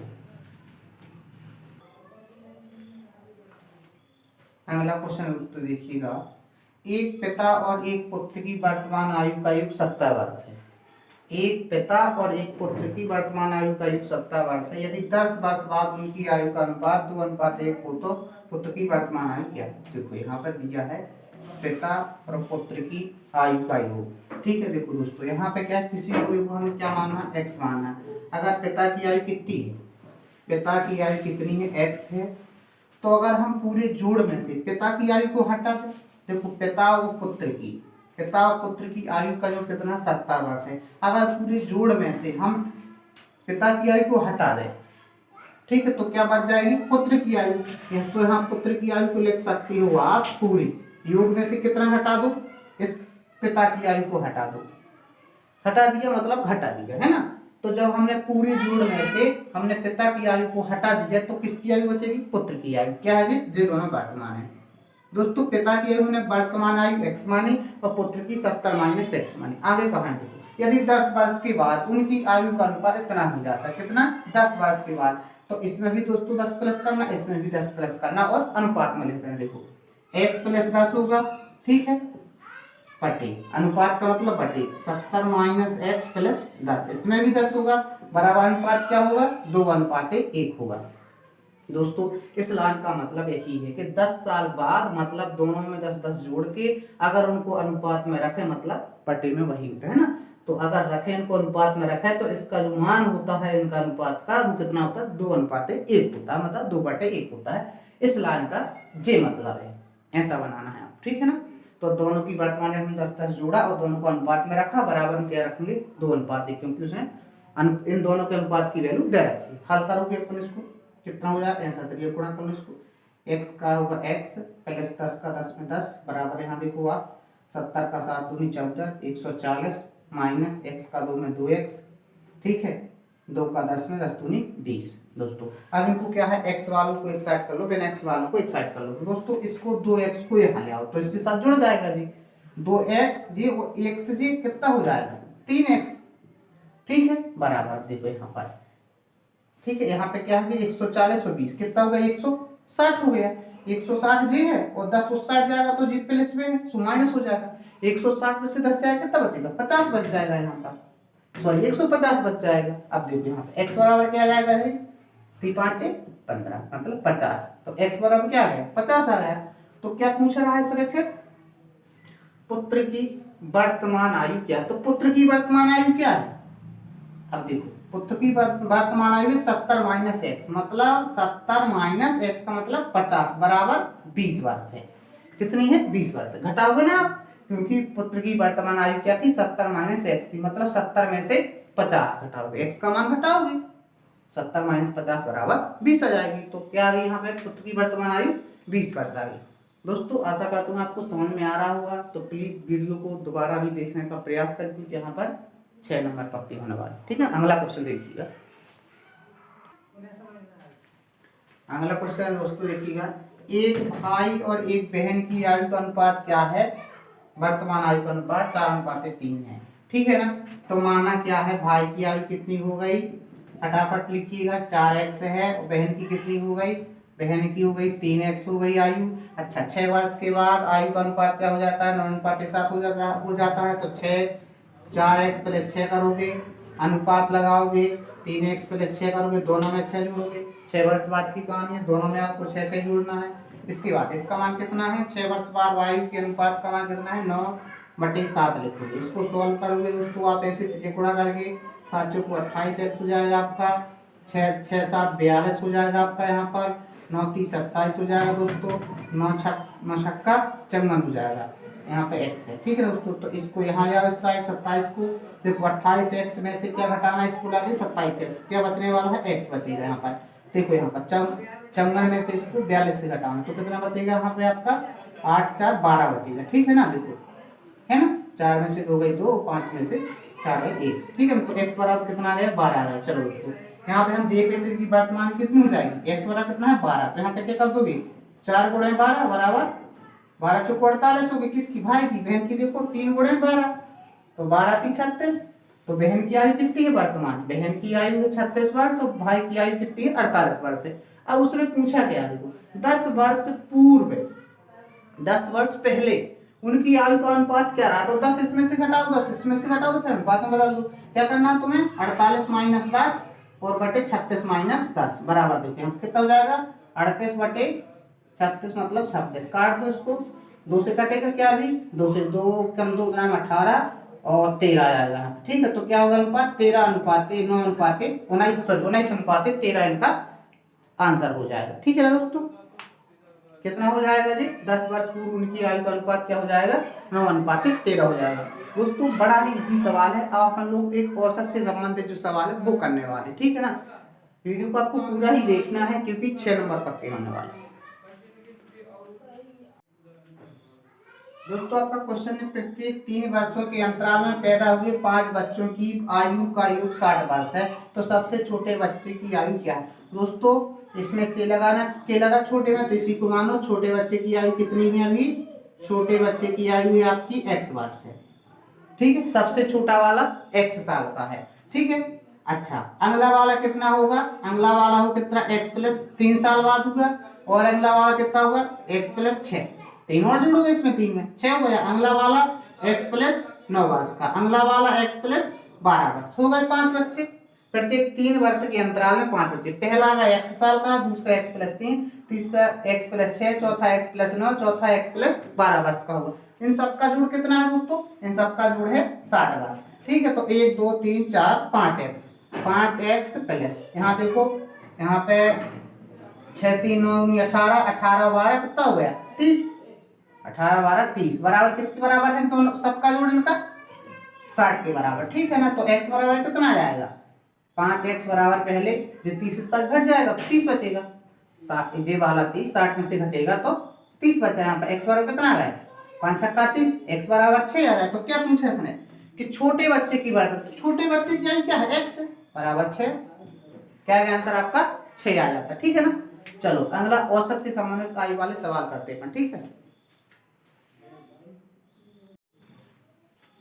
अगला क्वेश्चन दोस्तों देखिएगा, एक पिता और एक पुत्र की वर्तमान आयु का युग 70 वर्ष है। एक पिता और एक पुत्र की वर्तमान आयु का युग 70 वर्ष है। यदि 10 वर्ष बाद उनकी आयु का अनुपात 2:1 हो तो पुत्र की वर्तमान आयु क्या है। देखो यहाँ पर दिया है पिता और पुत्र की आयु का योग। ठीक है, देखो दोस्तों यहाँ पे क्या, किसी को देखो हमें क्या मानना है, x मानना है। अगर पिता की आयु कितनी है, पिता की आयु कितनी है, x है, तो अगर हम पूरे जोड़ में से पिता की आयु को हटा दें, देखो पिता और पुत्र की आयु का जो कितना 70 वर्ष है। अगर पूरे जोड़ में से हम पिता की आयु को हटा दें, ठीक है, तो क्या बच जाएगी, पुत्र की आयु। तो यहाँ पुत्र की आयु को लिख सकती हो आप पूरी, योग में से कितना हटा दो, इस पिता की आयु को हटा दो, हटा दिया मतलब घटा दिया, है ना। तो जब हमने पूरे जोड़ में से हमने पिता की आयु को हटा दिया तो किसकी आयु बचेगी, पुत्र की आयु। क्या है जी, दोनों वर्तमान है दोस्तों। पिता की आयु हमने वर्तमान आयु x मानी और पुत्र की 70 - x मानी। आगे कहानी देखो, यदि 10 वर्ष के बाद उनकी आयु का अनुपात इतना हो जाता है, कितना, 10 वर्ष के बाद, तो इसमें भी दोस्तों 10 प्लस करना, इसमें भी 10 प्लस करना और अनुपात में लिखते हैं। देखो x + 10 होगा, ठीक है, बटे, अनुपात का मतलब बटे 70 - x + 10, इसमें भी 10 होगा, बराबर अनुपात क्या होगा, 2:1 होगा। दोस्तों इस लाइन का मतलब यही है कि 10 साल बाद मतलब दोनों में 10-10 जोड़ के अगर उनको अनुपात में रखे, मतलब बटे में वही होता है ना। तो अगर रखे, इनको अनुपात में रखे तो इसका जो मान होता है इनका अनुपात का, वो कितना होता है, 2:1 होता है, मतलब 2/1 होता है। इस लाइन का जे मतलब है, ऐसा बनाना है आप, ठीक है ना। तो दोनों की वर्तमान में हमने 10-10 जोड़ा और दोनों को अनुपात में रखा, बराबर में क्या रखेंगे, 2:1, क्योंकि उसने इन दोनों के अनुपात की वैल्यू दे रखी। हल करोगे अपन इसको, कितना हो जाएगा, ऐसा तरीके गुणा कर लो इसको, x का होगा x + 10 का 10 में 10, बराबर यहाँ देखो आप 70 का 7 दूनी 14, 140 माइनस x का 2 में 2x, ठीक है, 2 का 10 में 10 दूनी 20। दोस्तों अब इनको क्या है, x वालों को एक साइड कर लो, बिना x वालों को एक साइड कर लो। तो दोस्तों इसको 2x को यहाँ ले आओ तो इसके साथ जुड़ जाएगा जी, 2x जी वो x जी कितना हो जाएगा, 3x, ठीक है, बराबर देखो यहाँ पर, ठीक है, यहाँ पे क्या है, 140 और 20 कितना हो गया, 160 हो गया। 160 जी है और 10 उस साइड जाएगा तो जी प्लस में सो माइनस हो जाएगा। 160 में से 10 जाएगा कितना बचेगा, 50 बच जाएगा यहाँ पर, सॉरी 150 बच जाएगा। अब देखो यहाँ पे x बराबर क्या आ जाएगा, 3×5 = 15 मतलब 50, तो x बराबर क्या आ गया, 50 आ गया। तो क्या पूछ रहा है सिर्फ, पुत्र की वर्तमान आयु क्या है, तो पुत्र की वर्तमान आयु क्या है, अब देखो पुत्र की वर्तमान आयु 70 - x, मतलब 70 - x का मतलब 50 बराबर 20 वर्ष है। कितनी है, 20 वर्ष है। घटाओगे ना आप, क्योंकि पुत्र की वर्तमान आयु क्या थी, 70 - x थी, मतलब 70 में से 50 घटाओगे, x का मान घटाओगे, 70 - 50 बराबर 20 आ जाएगी। तो क्या आ गई यहाँ पे, पुत्र की वर्तमान आयु 20 वर्ष आ गई। दोस्तों आशा करता हूँ आपको समझ में आ रहा होगा, तो प्लीज वीडियो को दोबारा भी देखने का प्रयास करें, क्योंकि यहाँ पर 6 नंबर पक्के होने वाले, ठीक है। अगला क्वेश्चन देखिएगा, अगला क्वेश्चन दोस्तों देखिएगा, एक भाई और एक बहन की आयु का अनुपात क्या है, वर्तमान आयु का अनुपात 4:3 है, ठीक है ना। तो माना क्या है, भाई की आयु कितनी हो गई, फटाफट लिखिएगा, 4x है, और बहन की कितनी हो गई, बहन की हो गई 3x हो गई आयु। अच्छा 6 वर्ष के बाद आयु का अनुपात क्या हो जाता है, 9:7 हो जाता है। तो 4x + 6 करोगे, अनुपात लगाओगे, 3x + 6 करोगे, दोनों में 6 जोड़ोगे। 6 वर्ष बाद की कहानी है, दोनों में आपको 6 जोड़ना है। इसके बाद इसका मान कितना है 6 वर्ष बाद वायु के अनुपात का मान कितना है 9/7 लिखोगे। इसको सॉल्व करोगे दोस्तों आप ऐसे गुणा करके 7 चौको 28x हो जाएगा आपका, 6 6 7 42 हो जाएगा आपका, यहाँ पर 9 3 27 हो जाएगा दोस्तों, 9 छक्का 54 हो जाएगा, यहाँ पे x है। ठीक है दोस्तों, तो इसको यहाँ जाओ इस साइड 27 को, देखो 28x में से क्या घटाना है इसको लगे 27x, क्या बचने वाला है x बचेगा यहाँ पर। देखो यहाँ पर 54 में से इसको 42 से घटाना, तो कितना बचेगा यहाँ पे आपका 8 4 12 बचेगा। ठीक है ना, देखो है ना, 4 में से 2 गई 2, 5 में से 4 गई 1। ठीक है, तो x बराबर कितना आ गया 12 आ गया। चलो दोस्तों यहाँ पे हम देख लेते हैं कि वर्तमान कितनी हो जाएगी, x बराबर कितना है 12, तो यहाँ पे क्या कर दोगे 4 गुणे 12 बराबर 12 चौको 48 होगी, किसकी भाई की, बहन की देखो 3 गुणे 12 तो 12 3 36, तो बहन की आयु कितनी है वर्तमान, बहन की आयु है 36 वर्ष और भाई की आयु कितनी है 48 वर्ष है। अब उसने पूछा क्या, देखो 10 वर्ष पूर्व 10 वर्ष पहले उनकी आयु का अनुपात क्या रहा, तो 10 इसमें से घटा दो, 10 इसमें से घटा दो, फिर अनुपात में बदल दो। क्या करना है तुम्हें 48 - 10 और बटे 36 - 10 बराबर, देखिए हम कितना हो जाएगा 38 बटे 36 मतलब 26, काट दो इसको, 2 से कटेगा क्या, अभी 2 से 2 कम 2 ग्राम 18 और 13 आएगा। ठीक है, तो क्या होगा अनुपात 13:9/19 इनका आंसर हो जाएगा। ठीक है ना दोस्तों, कितना हो जाएगा जी 10 वर्ष पूर्व उनकी आयु का अनुपात क्या हो जाएगा 9:13 हो जाएगा। दोस्तों बड़ा ही इजी सवाल है, अब हम लोग एक औसत से संबंधित जो सवाल है वो करने वाले। ठीक है ना, वीडियो को आपको पूरा ही देखना है क्योंकि 6 नंबर पक्के होने वाले। दोस्तों आपका क्वेश्चन है, प्रत्येक 3 वर्षों के अंतराल में पैदा हुए 5 बच्चों की आयु का योग 60 वर्ष है, तो सबसे छोटे बच्चे की आयु क्या है। दोस्तों इसमें से लगाना के लगा छोटे में, तो इसी को मानो छोटे बच्चे की आयु कितनी है, अभी छोटे बच्चे की आयु है आपकी x वर्ष है। ठीक है, सबसे छोटा वाला x साल का है। ठीक है, अच्छा अगला वाला कितना होगा, अगला वाला हो कितना x प्लस 3 साल बाद होगा, और अगला वाला कितना होगा x प्लस 6, 3 और जोड़ोगे इसमें 3 में 6 हो गया, अगला वाला x प्लस 9 वर्ष का, अगला वाला x प्लस 12 वर्ष, हो गए 5 बच्चे। प्रत्येक 3 वर्ष के अंतराल में 5 बच्चे, पहला का x साल का, दूसरा x प्लस 3, तीसरा x प्लस 6, चौथा x प्लस 9, चौथा x प्लस 12 वर्ष का होगा। इन सबका जोड़ कितना है दोस्तों, इन सबका जोड़ है 60 वर्ष। ठीक है, तो 1 2 3 4 5x प्लस, यहाँ देखो यहाँ पे 6 3 9 18 18 12 कितना हो गया 30, 18 12 30 बराबर किसके बराबर है, तो सबका जोड़ इनका 60 के बराबर। ठीक है ना, तो x बराबर कितना आ जाएगा 5x बराबर, पहले जो 30 से 60 घट जाएगा तो 30 बचेगा, 60 जे वाला 30 60 में से घटेगा तो 30 बचा। यहाँ पे x बराबर कितना आ गया 5 छक्का 30, x बराबर 6 आ जाए। तो क्या पूछा इसने कि छोटे बच्चे की बात है, तो छोटे बच्चे की आयु क्या है x बराबर 6, क्या है आंसर आपका 6 आ जाता है। ठीक है ना, चलो अगला औसत से संबंधित आयु वाले सवाल करते हैं। ठीक है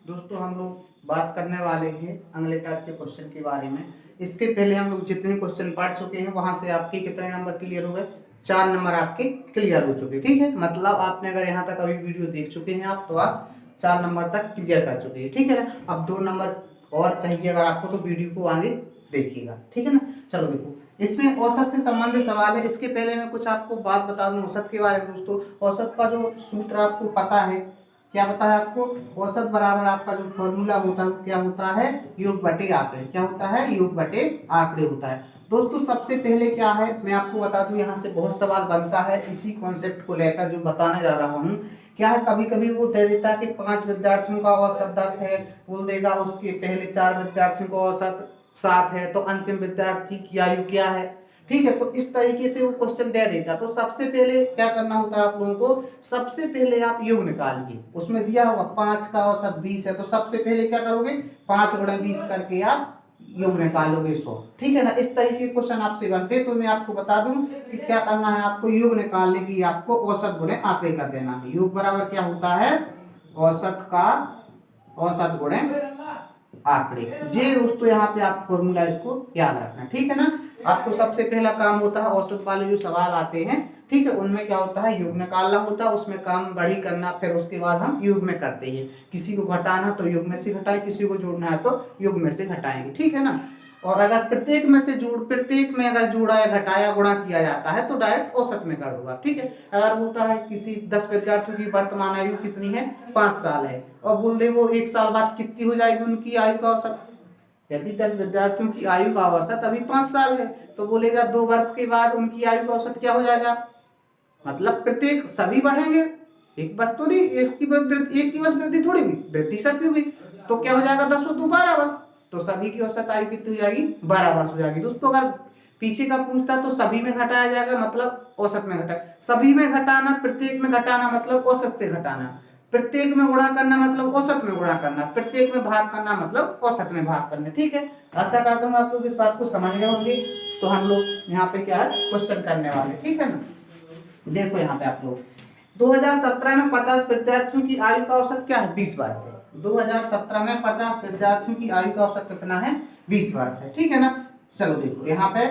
दोस्तों, हम लोग बात करने वाले हैं अगले टाइप के क्वेश्चन के बारे में। इसके पहले हम लोग जितने क्वेश्चन पढ़ चुके हैं वहां से आपके कितने नंबर क्लियर हो गए, 4 नंबर आपके क्लियर हो चुके। ठीक है, मतलब आपने अगर यहाँ तक अभी वीडियो देख चुके हैं आप, तो आप 4 नंबर तक क्लियर कर चुके हैं। ठीक है ना, अब 2 नंबर और चाहिए अगर आपको, तो वीडियो को आगे देखिएगा। ठीक है ना, चलो देखो इसमें औसत से संबंधित सवाल है। इसके पहले मैं कुछ आपको बात बता दूं औसत के बारे में। दोस्तों औसत का जो सूत्र आपको पता है, क्या पता है आपको, औसत बराबर आपका जो फॉर्मूला होता है क्या होता है, योग बटे आंकड़े। क्या होता है, योग बटे आंकड़े होता है। दोस्तों सबसे पहले क्या है मैं आपको बता दूं, यहाँ से बहुत सवाल बनता है इसी कॉन्सेप्ट को लेकर जो बताने जा रहा हूँ। क्या है, कभी कभी वो दे देता है कि 5 विद्यार्थियों का औसत 10 है, बोल देगा उसके पहले 4 विद्यार्थियों का औसत 7 है, तो अंतिम विद्यार्थी की आयु क्या है। ठीक है, तो इस तरीके से वो क्वेश्चन दे देता। तो सबसे पहले क्या करना होता है आप लोगों को, सबसे पहले आप योग निकालिए। उसमें दिया होगा 5 का औसत 20 है, तो सबसे पहले क्या करोगे 5 गुणा 20 करके आप योग निकालोगे 100। ठीक है ना, इस तरीके के क्वेश्चन आपसे बनते। तो मैं आपको बता दूं कि क्या करना है आपको, योग निकालने की आपको औसत गुणे आंकड़े कर देना है। योग बराबर क्या होता है, औसत का औसत गुणे आंकड़े। जे दोस्तों यहाँ पे आप फॉर्मूला इसको याद रखना। ठीक है ना, आपको सबसे पहला काम होता है औसत वाले जो सवाल आते हैं, ठीक है, उनमें क्या होता है योग निकालना होता है, उसमें काम बढ़ी करना, फिर उसके बाद हम योग में करते हैं। किसी को घटाना तो योग में से घटाए, किसी को जोड़ना है तो योग में से घटाएंगे। ठीक है ना, और अगर प्रत्येक में अगर जोड़ा या घटाया गुणा किया जाता है तो डायरेक्ट औसत में कर दूंगा, ठीक है। अगर बोलता है किसी 10 विद्यार्थियों की वर्तमान आयु कितनी है, 5 साल है, और बोल दे वो 1 साल बाद कितनी हो जाएगी उनकी आयु का औसत, यदि 10 विद्यार्थियों की आयु का औसत अभी 5 साल है तो बोलेगा 2 वर्ष के बाद उनकी आयु का औसत क्या हो जाएगा, मतलब प्रत्येक सभी बढ़ेंगे, एक बस तो नहीं, एक की बस वृद्धि थोड़ी हुई, वृद्धि सबकी हुई, तो क्या हो जाएगा 10 और 2 12 वर्ष, तो सभी की औसत आयु कितनी हो जाएगी, 12 वर्ष हो जाएगी। दोस्तों अगर पीछे का पूछता तो सभी में घटाया जाएगा, मतलब औसत में घटा, सभी में घटाना, प्रत्येक में घटाना मतलब औसत से घटाना, प्रत्येक में गुणा करना मतलब औसत में गुणा करना, प्रत्येक में भाग करना मतलब औसत में भाग करना, ठीक है। आशा करता हूँ आप लोग इस बात को समझ गए होंगे। तो हम लोग यहाँ पे क्या है क्वेश्चन करने वाले, ठीक है ना। देखो यहाँ पे आप लोग 2017 में 50 विद्यार्थियों की आयु का औसत क्या है, 20 वर्ष है। 2017 में 50 विद्यार्थियों की आयु का औसत कितना है, 20 वर्ष है, ठीक है ना। चलो देखो यहाँ पे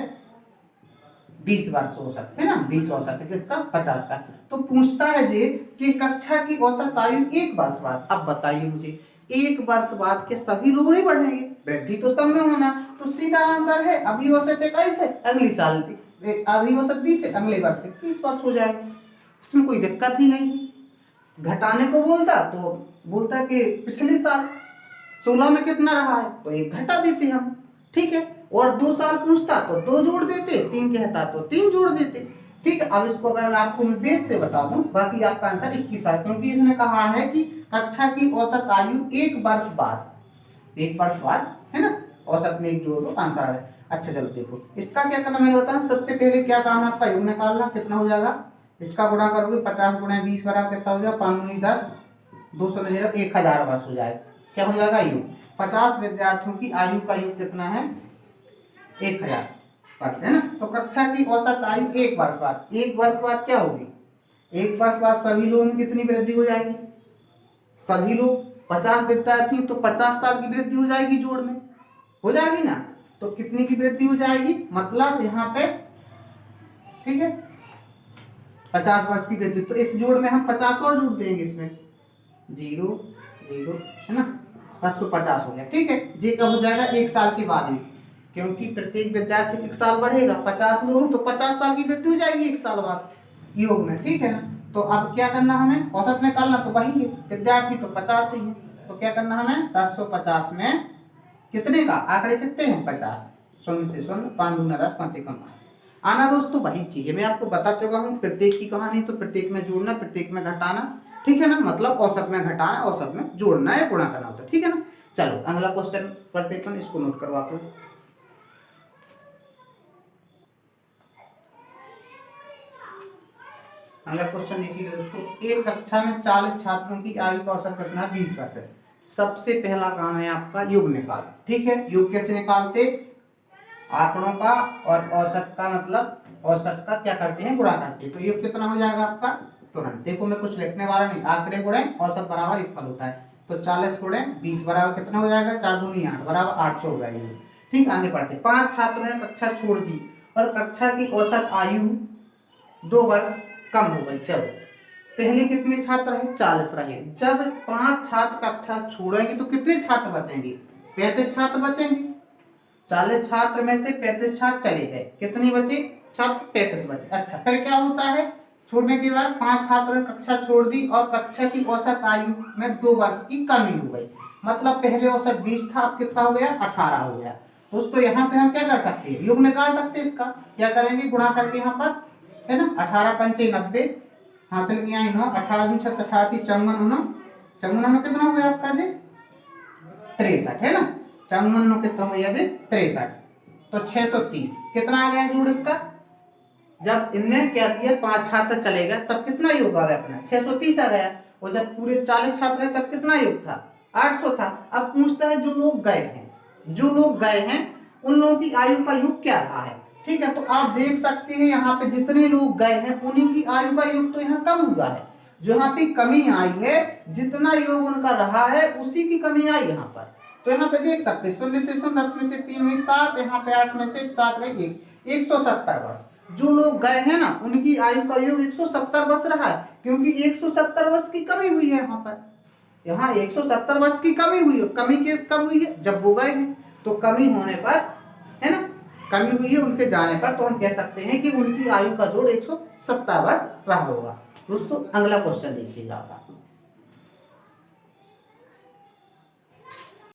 20 वर्ष औसत है ना, 20 औसत है किसका, 50 का। तो पूछता है जी कि कक्षा की औसत आयु 1 वर्ष बाद, अब बताइए मुझे 1 वर्ष बाद के सभी लोग नहीं बढ़ेंगे, वृद्धि तो सब में होना, तो सीधा आंसर है अभी औसत 21 है, अगली साल अभी औसत 20 है, अगले वर्ष से 30 वर्ष हो जाएगा, इसमें कोई दिक्कत ही नहीं। घटाने को बोलता तो बोलता कि पिछले साल 16 में कितना रहा है तो 1 घटा देते हम, ठीक है। और 2 साल पूछता तो 2 जोड़ देते, 3 कहता तो 3 जोड़ देते, ठीक है। अब इसको अगर आपको मैं बेस से बता दूं, बाकी आपका आंसर 21 है, क्योंकि इसने कहा है कि कक्षा की औसत आयु 1 वर्ष बाद, 1 वर्ष बाद है ना, औसत में 1 जोड़ दो आंसर है। अच्छा चलो देखो इसका क्या करना मैंने बताया, सबसे पहले क्या काम है आपका, योग निकालना, कितना हो जाएगा, इसका गुणा करोगे 50 गुणा 20 बराबर कितना हो जाएगा, 5 दूनी 10, 200 में 1000 वर्ष हो जाएगा, क्या हो जाएगा योग, 50 विद्यार्थियों की आयु का योग कितना है, 1000 वर्ष है ना। तो कक्षा की औसत आयु 1 वर्ष बाद, 1 वर्ष बाद क्या होगी, 1 वर्ष बाद सभी लोगों में कितनी वृद्धि हो जाएगी, सभी लोग 50 विद्यार्थी तो 50 साल की वृद्धि हो जाएगी, जोड़ में हो जाएगी ना, तो कितनी की वृद्धि हो जाएगी, मतलब यहाँ पे ठीक है 50 वर्ष की वृद्धि, तो इस जोड़ में हम 50 और जोड़ देंगे, इसमें 0 0 है ना, 150 हो गया, ठीक है। जे कब हो जाएगा, 1 साल के बाद ही, क्योंकि प्रत्येक विद्यार्थी 1 साल बढ़ेगा, 50 लोग तो 50 साल की वृद्धि हो जाएगी 1 साल बाद योग में, ठीक है ना। तो अब क्या करना हमें, औसत निकालना, तो वही है, विद्यार्थी तो 50 ही है, तो क्या करना हमें 1050 में कितने का, आंकड़े कितने हैं 50, 0 से 0, 5 दूना 10, 5 एकम 5 आना। दोस्तों वही चीज है, मैं आपको बता चुका हूँ प्रत्येक की कहानी, तो प्रत्येक में जोड़ना, प्रत्येक में घटाना, ठीक है ना, मतलब औसत में घटाना, औसत में जोड़ना या गुणा करना होता है, ठीक है ना। चलो अगला क्वेश्चन करते हैं, इसको नोट करो आप लोग। अगला क्वेश्चन देखिएगा दोस्तों, एक कक्षा में 40 छात्रों की आयु का औसत कितना है, 20 वर्ष है। सबसे पहला काम है आपका योग निकाल, ठीक है। योग कैसे निकालते, आंकड़ों का और औसत का, मतलब औसत का क्या करते हैं, गुणा करते हैं। तो योग कितना हो जाएगा आपका, तुरंत देखो मैं कुछ लिखने वाला नहीं, आंकड़े गुणे औसत बराबर एक फल होता है, तो 40 गुणे 20 बराबर कितना हो जाएगा, 4 दूनी 8 बराबर 800 हो जाएगी, ठीक। आगे बढ़ते, 5 छात्रों ने कक्षा छोड़ दी और कक्षा की औसत आयु 2 वर्ष कम हो गई। चलो पहले कितने छात्र रहे, 40 रहे, जब 5 छात्र कक्षा छोड़ेंगे तो कितने छात्र बचेंगे, 35 छात्र बचेंगे, 40 छात्र में से 35 छात्र चले गए, कितने बचे छात्र, 35 बचे। अच्छा फिर क्या होता है, छोड़ने के बाद 5 छात्रों ने कक्षा छोड़ दी और कक्षा की औसत आयु में 2 वर्ष की कमी हो गई, मतलब पहले औसत 20 था, अब कितना हो गया, 18 हो गया। दोस्तों यहाँ से हम क्या कर सकते हैं, योग निकाल सकते हैं, इसका क्या करेंगे, गुणा करके यहाँ पर है ना, 18 पंचे 90 हासिल किया 9, 18 छत 18 54 कितना हो गया आपका जी, 63 है ना, 54 कितना हो गया जी, 63, तो 630 कितना आ गया जोड़ इसका, जब इनने क्या किया 5 छात्र चले गए तब कितना योग आ गया अपना, 630 आ गया, और जब पूरे 40 छात्र है तब कितना योग था, 800 था। अब पूछता है जो लोग गए हैं, जो लोग गए हैं उन लोगों की आयु का योग क्या रहा है, ठीक है। तो आप देख सकते हैं यहाँ पे जितने लोग गए हैं उन्हीं की आयु का योग तो यहाँ कम हुआ है, जो यहाँ पे कमी आई है, जितना योग उनका रहा है उसी की कमी आई यहाँ पर। तो यहाँ पे देख सकते हैं 0 से 0, 10 में से 3 में 7, यहाँ पे 8 में से 7 में 1, 170 वर्ष। जो लोग गए हैं ना उनकी आयु का योग 170 वर्ष रहा है, क्योंकि 170 वर्ष की कमी हुई है यहाँ पर, यहाँ 170 वर्ष की कमी हुई है। कमी किस कब हुई है, जब वो गए हैं, तो कमी होने पर है ना, कमी हुई है उनके जाने पर, तो हम कह सकते हैं कि उनकी आयु का जोड़ 170 वर्ष रहा होगा। दोस्तों अगला क्वेश्चन देखिएगा आप।